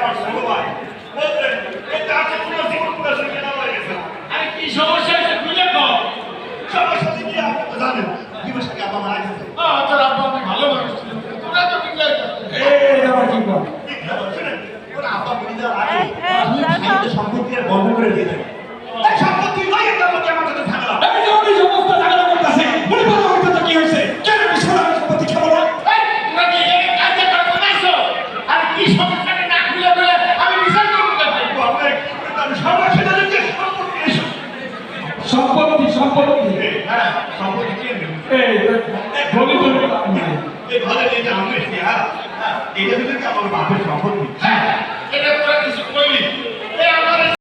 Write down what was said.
আমার ছোট ভাই বলতেন এই চাচা কোনো জীবন পুরো সঙ্গে না হয়ে গেছে। আরে কি সমস্যা হয়েছে বুঝে কর। সমস্যা কি আপনি তো জানেন দিবসকে আব্বা মারা গেছে। তোর আব্বা অনেক ভালো মানুষ ছিল, তোরা তো ঠিক লাগে। এই আমার কি বল শুনেন ওর আব্বা মরে যাওয়ার আগে আমি সাহিত্য সম্পত্তি আর বন্ধ করে দিয়েছেন। এই সম্পত্তি নয় এটা আমাকে আমার সাথে ঝামেলা। এই যে আমি সমস্ত টাকা করতেছে বলি বলো আমার তো কি হয়েছে কেন আমি সারা সম্পত্তি খাবো না তোরা কি এই কাজে কাজ করছো? আর কি সমস্যাটা না খুলে বলে আমি বিচার করব কেন? আমি সমস্যা জানেন যে সম্পত্তি এসব সম্পত্তি সম্পত্তি হ্যাঁ সম্পত্তি কে নেবে? এই বলি তো এই ভালো এই যে আমি এটা ভিতরে কি আমার বাপের সম্পত্তি